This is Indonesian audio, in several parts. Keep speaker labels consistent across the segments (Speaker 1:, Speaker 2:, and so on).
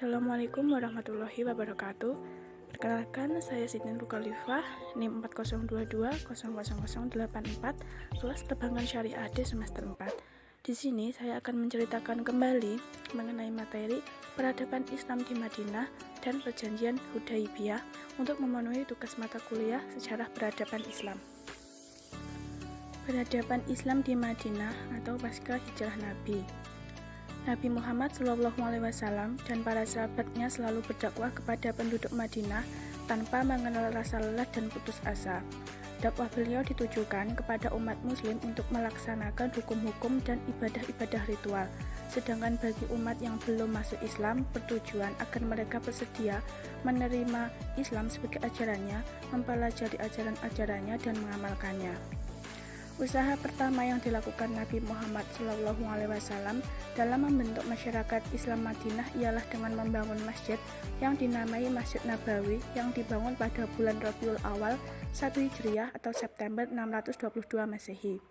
Speaker 1: Assalamualaikum warahmatullahi wabarakatuh. Perkenalkan, saya Siti Nurkhalifah, NIM 4022000084, kelas Perbankan Syariah D semester 4. Di sini saya akan menceritakan kembali mengenai materi peradaban Islam di Madinah dan perjanjian Hudaibiyah untuk memenuhi tugas mata kuliah sejarah peradaban Islam. Peradaban Islam di Madinah atau pasca hijrah Nabi. Nabi Muhammad SAW dan para sahabatnya selalu berdakwah kepada penduduk Madinah tanpa mengenal rasa lelah dan putus asa. Dakwah beliau ditujukan kepada umat muslim untuk melaksanakan hukum-hukum dan ibadah-ibadah ritual. Sedangkan bagi umat yang belum masuk Islam, bertujuan agar mereka bersedia menerima Islam sebagai ajarannya, mempelajari ajaran-ajarannya dan mengamalkannya. Usaha pertama yang dilakukan Nabi Muhammad SAW dalam membentuk masyarakat Islam Madinah ialah dengan membangun masjid yang dinamai Masjid Nabawi yang dibangun pada bulan Rabiul Awal 1 Hijriah atau September 622 Masehi.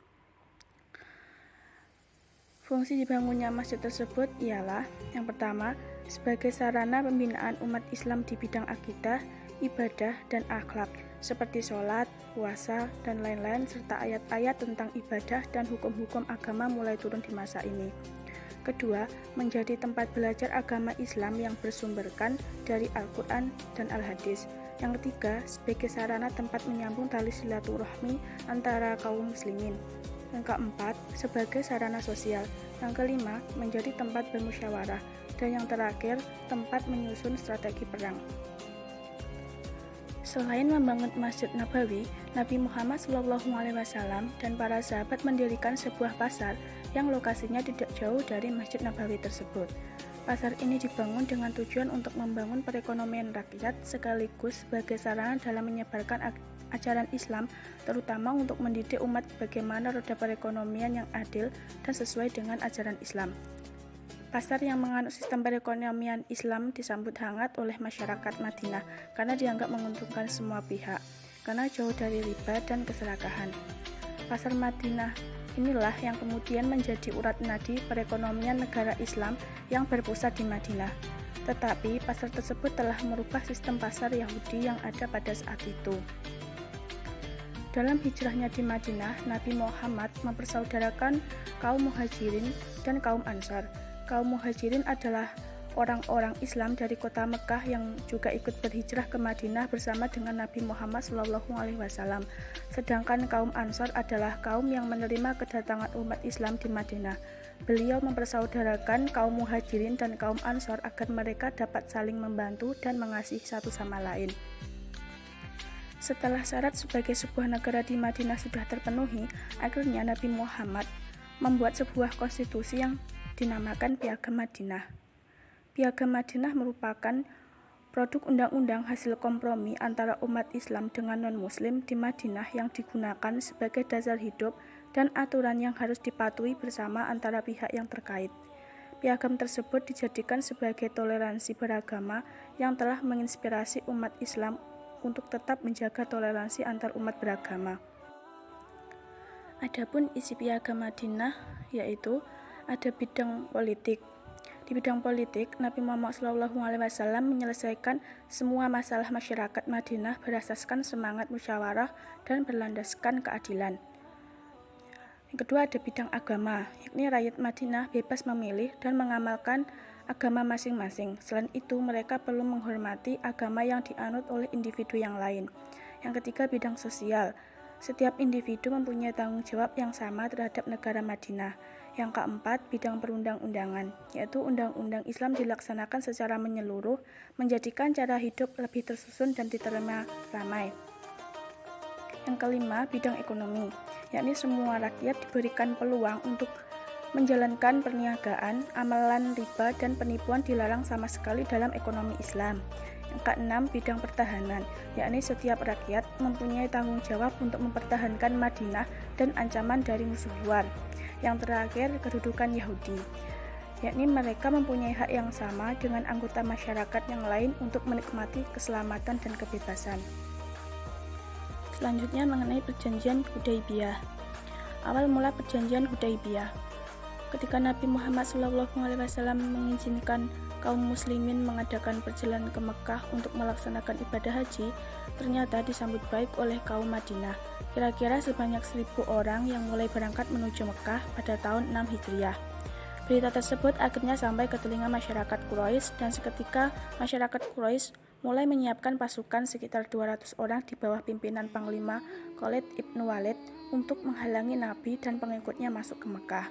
Speaker 1: Fungsi dibangunnya masjid tersebut ialah yang pertama, sebagai sarana pembinaan umat Islam di bidang akidah, ibadah, dan akhlak, seperti sholat, puasa, dan lain-lain, serta ayat-ayat tentang ibadah dan hukum-hukum agama mulai turun di masa ini. Kedua, menjadi tempat belajar agama Islam yang bersumberkan dari Al-Quran dan Al-Hadis. Yang ketiga, sebagai sarana tempat menyambung tali silaturahmi antara kaum muslimin. Yang keempat, sebagai sarana sosial. Yang kelima, menjadi tempat bermusyawarah. Dan yang terakhir, tempat menyusun strategi perang. Selain membangun Masjid Nabawi, Nabi Muhammad SAW dan para sahabat mendirikan sebuah pasar yang lokasinya tidak jauh dari Masjid Nabawi tersebut. Pasar ini dibangun dengan tujuan untuk membangun perekonomian rakyat sekaligus sebagai sarana dalam menyebarkan ajaran Islam, terutama untuk mendidik umat bagaimana roda perekonomian yang adil dan sesuai dengan ajaran Islam. Pasar yang menganut sistem perekonomian Islam disambut hangat oleh masyarakat Madinah karena dianggap menguntungkan semua pihak, karena jauh dari riba dan keserakahan. Pasar Madinah inilah yang kemudian menjadi urat nadi perekonomian negara Islam yang berpusat di Madinah. Tetapi pasar tersebut telah merubah sistem pasar Yahudi yang ada pada saat itu. Dalam hijrahnya di Madinah, Nabi Muhammad mempersaudarakan kaum Muhajirin dan kaum Ansar. Kaum Muhajirin adalah orang-orang Islam dari kota Mekah yang juga ikut berhijrah ke Madinah bersama dengan Nabi Muhammad SAW. Sedangkan kaum Ansar adalah kaum yang menerima kedatangan umat Islam di Madinah. Beliau mempersaudarakan kaum Muhajirin dan kaum Ansar agar mereka dapat saling membantu dan mengasihi satu sama lain. Setelah syarat sebagai sebuah negara di Madinah sudah terpenuhi, akhirnya Nabi Muhammad membuat sebuah konstitusi yang dinamakan Piagam Madinah. Piagam Madinah merupakan produk undang-undang hasil kompromi antara umat Islam dengan non-muslim di Madinah yang digunakan sebagai dasar hidup dan aturan yang harus dipatuhi bersama antara pihak yang terkait. Piagam tersebut dijadikan sebagai toleransi beragama yang telah menginspirasi umat Islam untuk tetap menjaga toleransi antar umat beragama. Adapun isi Piagam Madinah yaitu ada bidang politik. Di bidang politik, Nabi Muhammad SAW menyelesaikan semua masalah masyarakat Madinah berasaskan semangat musyawarah dan berlandaskan keadilan. Yang kedua ada bidang agama, yakni rakyat Madinah bebas memilih dan mengamalkan agama masing-masing. Selain itu, mereka perlu menghormati agama yang dianut oleh individu yang lain. Yang ketiga bidang sosial. Setiap individu mempunyai tanggung jawab yang sama terhadap negara Madinah. Yang keempat, bidang perundang-undangan, yaitu undang-undang Islam dilaksanakan secara menyeluruh, menjadikan cara hidup lebih tersusun dan diterima ramai. Yang kelima, bidang ekonomi, yakni semua rakyat diberikan peluang untuk menjalankan perniagaan, amalan riba dan penipuan dilarang sama sekali dalam ekonomi Islam. Yang keenam, bidang pertahanan, yakni setiap rakyat mempunyai tanggung jawab untuk mempertahankan Madinah dan ancaman dari musuh luar. Yang terakhir, kedudukan Yahudi, yakni mereka mempunyai hak yang sama dengan anggota masyarakat yang lain untuk menikmati keselamatan dan kebebasan. Selanjutnya mengenai perjanjian Hudaibiyah. Awal mula perjanjian Hudaibiyah. Ketika Nabi Muhammad SAW mengizinkan kaum muslimin mengadakan perjalanan ke Mekah untuk melaksanakan ibadah haji, ternyata disambut baik oleh kaum Madinah. Kira-kira sebanyak 1.000 orang yang mulai berangkat menuju Mekah pada tahun 6 Hijriah. Berita tersebut akhirnya sampai ke telinga masyarakat Quraisy, dan seketika masyarakat Quraisy mulai menyiapkan pasukan sekitar 200 orang di bawah pimpinan Panglima Khalid ibn Walid untuk menghalangi Nabi dan pengikutnya masuk ke Mekah.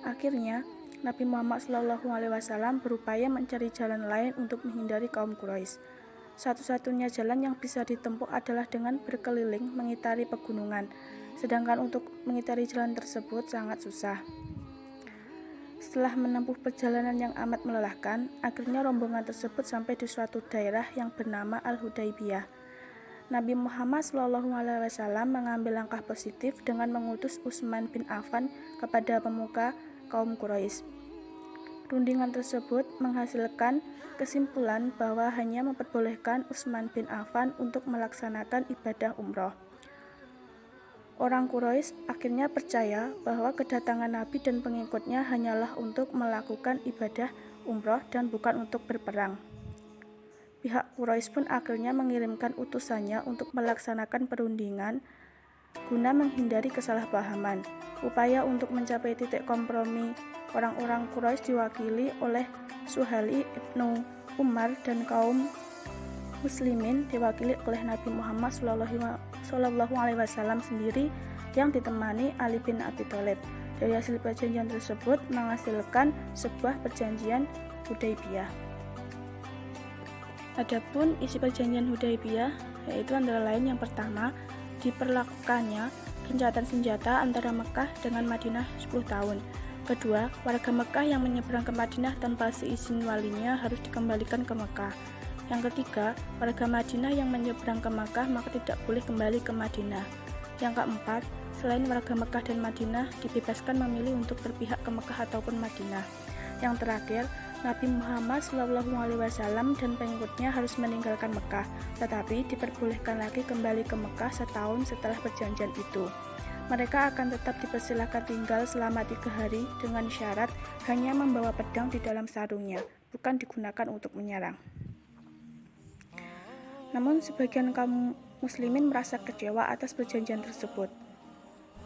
Speaker 1: Akhirnya, Nabi Muhammad SAW berupaya mencari jalan lain untuk menghindari kaum Quraisy. Satu-satunya jalan yang bisa ditempuh adalah dengan berkeliling mengitari pegunungan, sedangkan untuk mengitari jalan tersebut sangat susah. Setelah menempuh perjalanan yang amat melelahkan, akhirnya rombongan tersebut sampai di suatu daerah yang bernama Al-Hudaybiyah. Nabi Muhammad SAW mengambil langkah positif dengan mengutus Utsman bin Affan kepada pemuka kaum Quraisy. Rundingan tersebut menghasilkan kesimpulan bahwa hanya memperbolehkan Utsman bin Affan untuk melaksanakan ibadah umroh. Orang Quraisy akhirnya percaya bahwa kedatangan Nabi dan pengikutnya hanyalah untuk melakukan ibadah umroh dan bukan untuk berperang. Pihak Quraisy pun akhirnya mengirimkan utusannya untuk melaksanakan perundingan guna menghindari kesalahpahaman. Upaya untuk mencapai titik kompromi orang-orang Quraisy diwakili oleh Suhaili ibnu Umar dan kaum muslimin diwakili oleh Nabi Muhammad SAW sendiri yang ditemani Ali bin Abi Thalib. Dari hasil perjanjian tersebut menghasilkan sebuah perjanjian Hudaybiyah. Adapun isi perjanjian Hudaybiyah yaitu antara lain yang pertama, diperlakukannya gencatan senjata antara Mekah dengan Madinah 10 tahun. Kedua, warga Mekah yang menyeberang ke Madinah tanpa seizin walinya harus dikembalikan ke Mekah. Yang ketiga, warga Madinah yang menyeberang ke Mekah maka tidak boleh kembali ke Madinah. Yang keempat, selain warga Mekah dan Madinah dibebaskan memilih untuk berpihak ke Mekah ataupun Madinah. Yang terakhir, Nabi Muhammad SAW dan pengikutnya harus meninggalkan Mekah, tetapi diperbolehkan lagi kembali ke Mekah setahun setelah perjanjian itu. Mereka akan tetap dipersilakan tinggal selama 3 hari dengan syarat hanya membawa pedang di dalam sarungnya, bukan digunakan untuk menyerang. Namun sebagian kaum muslimin merasa kecewa atas perjanjian tersebut.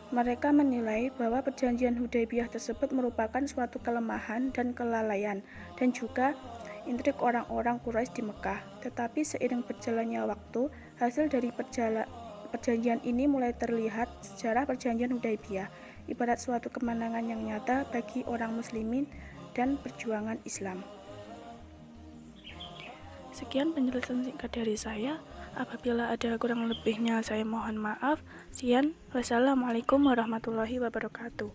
Speaker 1: Mereka menilai bahwa perjanjian Hudaybiyah tersebut merupakan suatu kelemahan dan kelalaian dan juga intrik orang-orang Quraisy di Mekah. Tetapi seiring berjalannya waktu, hasil dari perjanjian ini mulai terlihat. Sejarah perjanjian Hudaybiyah ibarat suatu kemenangan yang nyata bagi orang muslimin dan perjuangan Islam. Sekian penjelasan singkat dari saya. Apabila ada kurang lebihnya saya mohon maaf. Sekian, wassalamualaikum warahmatullahi wabarakatuh.